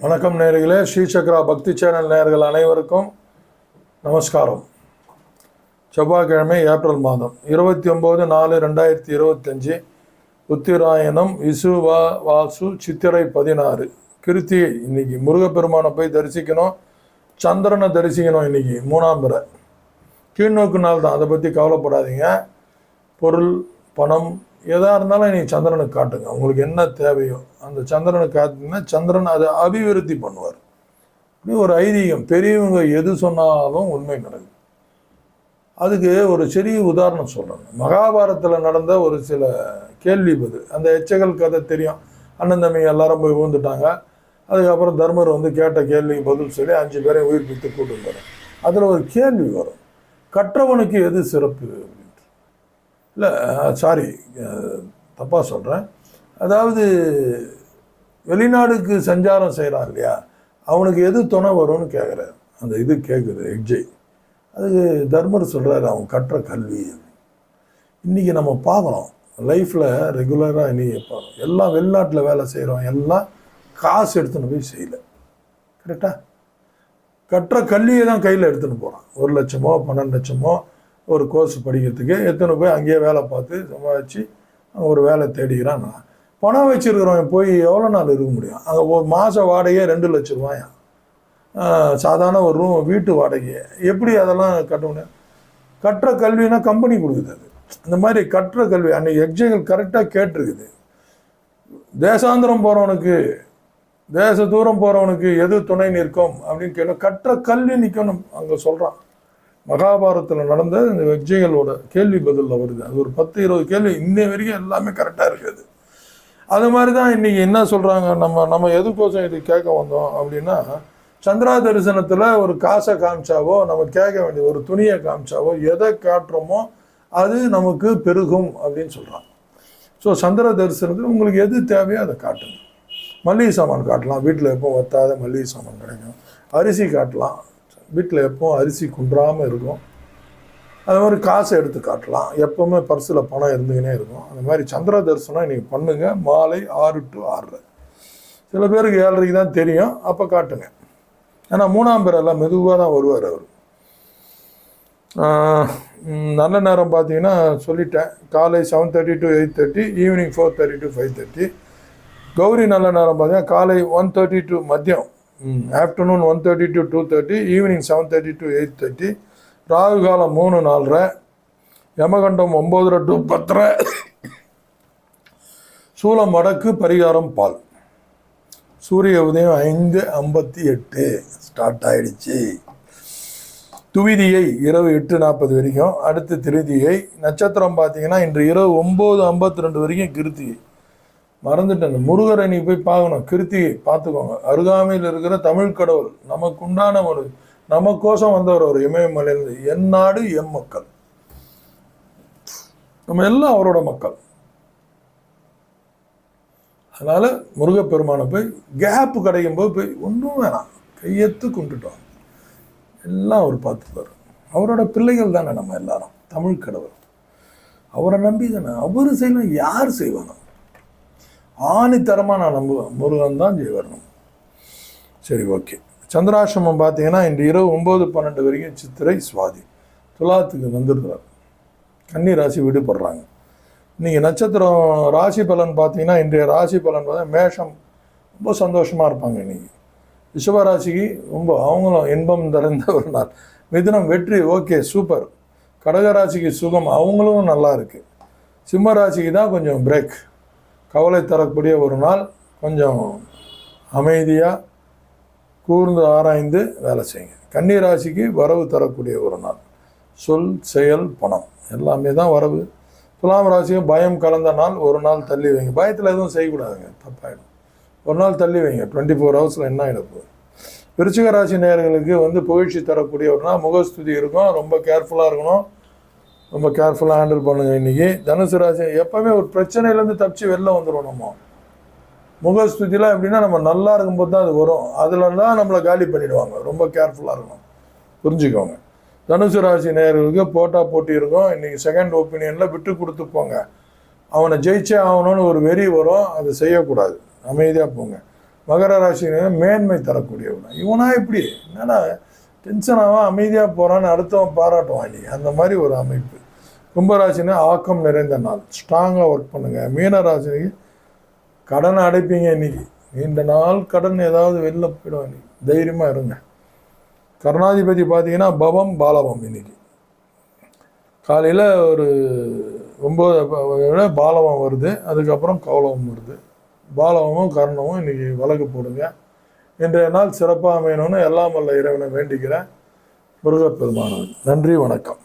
வணக்கம் நேயர்களே, ஸ்ரீசக்ரா பக்தி சேனல் நேயர்கள் அனைவருக்கும் நமஸ்காரம். செவ்வாய்க்கிழமை ஏப்ரல் மாதம் 29/4/2025 உத்திராயணம் விசு வாசு சித்திரை 16 கிருத்திகை. இன்னைக்கு முருகப்பெருமானை போய் தரிசிக்கணும், சந்திரனை தரிசிக்கணும். இன்னைக்கு 3ஆம் பிறை கீழ்நோக்கு நாள் தான், அதை பற்றி கவலைப்படாதீங்க. பொருள் பணம் எதாக இருந்தாலும் நீங்கள் சந்திரனுக்கு காட்டுங்க. உங்களுக்கு என்ன தேவையோ அந்த சந்திரனுக்கு காட்டிங்கன்னா சந்திரன் அதை அபிவிருத்தி பண்ணுவார். இப்படி ஒரு ஐதீகம், பெரியவங்க எது சொன்னாலும் உண்மை நடக்கும். அதுக்கு ஒரு சிறிய உதாரணம் சொல்கிறேன். மகாபாரதத்தில் நடந்த ஒரு சில கேள்வி பதில், அந்த எச்சகல் கதை தெரியும். அண்ணன் தம்பி எல்லாரும் போய் விழுந்துட்டாங்க. அதுக்கப்புறம் தர்மர் வந்து கேட்ட கேள்விக்கு பதில் சொல்லி 5 பேரை உயிர்ப்பித்து கூட்டு வரும். அதில் ஒரு கேள்வி வரும், கற்றவனுக்கு எது சிறப்பு அப்படின்ட்டு. இல்லை சாரி, தப்பாக சொல்கிறேன். அதாவது வெளிநாடுக்கு சஞ்சாரம் செய்கிறான் இல்லையா, அவனுக்கு எது துணை வரும்னு கேட்குறாரு. அந்த இது கேட்குது எக்ஜை. அதுக்கு தர்மர் சொல்கிறாரு, அவன் கற்ற கல்வி. இன்றைக்கி நம்ம பார்க்குறோம் லைஃப்பில் ரெகுலராக. இன்றைக்கி பார்க்குறோம் எல்லாம் வெளிநாட்டில் வேலை செய்கிறோம், எல்லாம் காசு எடுத்துன்னு போய் செய்யலை. கரெக்டாக கற்ற கல்வியை தான் கையில் எடுத்துன்னு போகிறான். 1 லட்சமோ 12 லட்சமோ ஒரு கோர்ஸ் படிக்கிறதுக்கு எடுத்துன்னு போய் அங்கேயே வேலை பார்த்து சம்பாதிச்சு அங்கே ஒரு வேலை தேடிக்கிறான். பணம் வச்சுருக்கிறவன் போய் எவ்வளோ நாள் இருக்க முடியும்? அங்கே ஒரு மாத வாடகையே 2 லட்ச ரூபாயா, சாதாரண ஒரு ரூம் வீட்டு வாடகையை எப்படி அதெல்லாம் கட்ட முடியும்? கற்ற கல்வினா கம்பெனி கொடுக்குது. அது இந்த மாதிரி கற்ற கல்வி அன்றைக்கி எக்ஸைகள் கரெக்டாக கேட்டிருக்குது. தேசாந்திரம் போகிறவனுக்கு, தேச தூரம் போகிறவனுக்கு எது துணை நிற்கும் அப்படின்னு கேட்டால் கற்ற கல்வி நிற்கணும் அங்கே சொல்கிறான். மகாபாரதத்தில் நடந்த இந்த எக்ஸைகளோட கேள்வி பதிலில் வருது. அது ஒரு 10-20 கேள்வி இன்னை வரைக்கும் எல்லாமே கரெக்டாக இருக்குது. அது மாதிரி தான் இன்றைக்கி என்ன சொல்கிறாங்க, நம்ம எதுக்கோசம் இது கேட்க வந்தோம் அப்படின்னா, சந்திரா தரிசனத்தில் ஒரு காசை காமிச்சாவோ, நம்ம கேட்க வேண்டிய ஒரு துணியை காமிச்சாவோ, எதை காட்டுறோமோ அது நமக்கு பெருகும் அப்படின்னு சொல்கிறாங்க. ஸோ சந்திர தரிசனத்தில் உங்களுக்கு எது தேவையோ அதை காட்டுங்க. மல்லிகை சாமான் காட்டலாம், வீட்டில் எப்போ வத்தாத மல்லிகை சாமான் கிடைக்கும். அரிசி காட்டலாம், வீட்டில் எப்போ அரிசி குன்றாமல் இருக்கும். அது மாதிரி காசை எடுத்து காட்டலாம், எப்போவுமே பர்ஸில் பணம் இருந்துக்கினே இருக்கும். அந்த மாதிரி சந்திர தரிசனம் நீங்கள் பண்ணுங்கள். மாலை 6 to 6:30. சில பேருக்கு 7:30 தான் தெரியும், அப்போ காட்டுங்க. ஏன்னா 3ஆம் பிறையெல்லாம் மெதுவாக தான் வருவார் அவர். நல்ல நேரம் பார்த்தீங்கன்னா சொல்லிட்டேன், காலை 7:30 to 8:30, ஈவினிங் 4:30 to 5:30. கௌரி நல்ல நேரம் பார்த்தீங்கன்னா காலை 1:30 to மதியம், afternoon 1:30 to 2:30, evening 7:30 to 8:30. Rahu காலம் 3-4:30, யமகண்டம் 9:30 to 10:30, சூலம் வடக்கு, பரிகாரம் பால். சூரிய உதயம் 5:58 ஸ்டார்ட் ஆகிடுச்சு. துவிதியை இரவு 8:40 வரைக்கும், அடுத்து திருதியை. நட்சத்திரம் பார்த்தீங்கன்னா இன்று இரவு 9:52 வரைக்கும் கிருத்திகை. மறந்துட்டேன், முருகரை நீ போய் பார்க்கணும், கிருத்திகை பார்த்துக்கோங்க. அருகாமையில் இருக்கிற தமிழ் கடவுள், நமக்கு உண்டான ஒரு நமக்கோசம் வந்தவர், ஒரு இமயமலையிலிருந்து. என் நாடு எம் மக்கள், நம்ம எல்லாம் அவரோட மக்கள். அதனால் முருகப்பெருமானை போய் கேப்பு கிடைக்கும் போது போய் ஒன்றும் வேணாம், கையெத்து கும்பிட்டுட்டோம், எல்லாம் அவர் பார்த்துப்பார். அவரோட பிள்ளைகள் தானே நம்ம எல்லாரும், தமிழ் கடவுள். அவரை நம்பி தானே, அவர் செய்யணும், யார் செய்வானோ? ஆணித்தரமாக நான் நம்புவேன், முருகன் தான் செய்வார். சரி, ஓகே. சந்திராசிரமம் பார்த்தீங்கன்னா இன்று இரவு 9-12 வரைக்கும் சித்திரை சுவாதி. துலாத்துக்கு வந்துடுறார், கன்னி ராசி விடுபடுறாங்க. இன்றைக்கி நட்சத்திரம் ராசி பலன் பார்த்தீங்கன்னா, இன்றைய ராசி பலன் பார்த்தா மேஷம் ரொம்ப சந்தோஷமாக இருப்பாங்க. இன்றைக்கி ரிஷபராசிக்கு ரொம்ப அவங்களும் இன்பம் நிறைந்த ஒரு நாள். மிதுனம் வெற்றி, ஓகே சூப்பர். கடகராசிக்கு சுகம், அவங்களும் நல்லா இருக்குது. சிம்ம ராசிக்கு தான் கொஞ்சம் பிரேக், கவலை தரக்கூடிய ஒரு நாள். கொஞ்சம் அமைதியாக கூர்ந்து ஆராய்ந்து வேலை செய்யுங்க. கன்னி ராசிக்கு வரவு தரக்கூடிய ஒரு நாள். சொல், செயல், பணம் எல்லாமே தான் வரவு. துலாம் ராசிக்கும் பயம் கலந்த நாள். ஒரு நாள் தள்ளி வைங்க, பயத்தில் எதுவும் செய்யக்கூடாதுங்க, தப்பாயிடும். ஒரு நாள் தள்ளி வைங்க, 24 hours என்ன ஆகிடப்போகுது. விருச்சிக ராசி நேயர்களுக்கு வந்து புகழ்ச்சி தரக்கூடிய ஒரு நாள். முகஸ்துதி இருக்கும், ரொம்ப கேர்ஃபுல்லாக இருக்கணும், ரொம்ப கேர்ஃபுல்லாக ஹேண்டில் பண்ணுங்கள் இன்றைக்கி. தனுசு ராசி எப்போவுமே ஒரு பிரச்சனையிலேருந்து தப்பிச்சு வெளில வந்துடும். நம்ம முகஸ்துதிலாம் எப்படின்னா, நம்ம நல்லா இருக்கும்போது தான் அது வரும், அதில் தான் நம்மளை காலி பண்ணிவிடுவாங்க. ரொம்ப கேர்ஃபுல்லாக இருக்கணும், புரிஞ்சுக்கோங்க. தனுசு ராசி நேயர்களுக்கு போட்டி இருக்கும். இன்றைக்கி செகண்ட் ஒப்பீனியனில் விட்டு கொடுத்து போங்க. அவனை ஜெயிச்சே ஆகணும்னு ஒரு வெறி வரும், அதை செய்யக்கூடாது, அமைதியாக போங்க. மகர ராசினியர் மேன்மை தரக்கூடியவன். இவனா இப்படி என்னன்னா டென்ஷனாக அமைதியாக போகிறான்னு அடுத்தவன் பாராட்டுவான் நீ, அந்த மாதிரி ஒரு அமைப்பு. கும்பராசினா ஆக்கம் நிறைந்த நாள், ஸ்ட்ராங்காக ஒர்க் பண்ணுங்கள். மீனராசினிக்கு கடனை அடைப்பீங்க இன்னைக்கு, நீண்ட நாள் கடன் ஏதாவது வெளில போயிடும், இன்னைக்கு தைரியமாக இருங்க. கருணாதிபதி பார்த்தீங்கன்னா பவம் பாலவம். இன்னைக்கு காலையில் ஒரு 9 பாலவம் வருது, அதுக்கப்புறம் கௌலவம் வருது. பாலவமும் கர்ணமும் இன்னைக்கு வழக்கு போடுங்க. இன்றைய நாள் சிறப்பாக அமையணும்னு எல்லாம் வல்ல இறைவனை வேண்டிக்கிறேன். முருகப்பெருமானவன். நன்றி, வணக்கம்.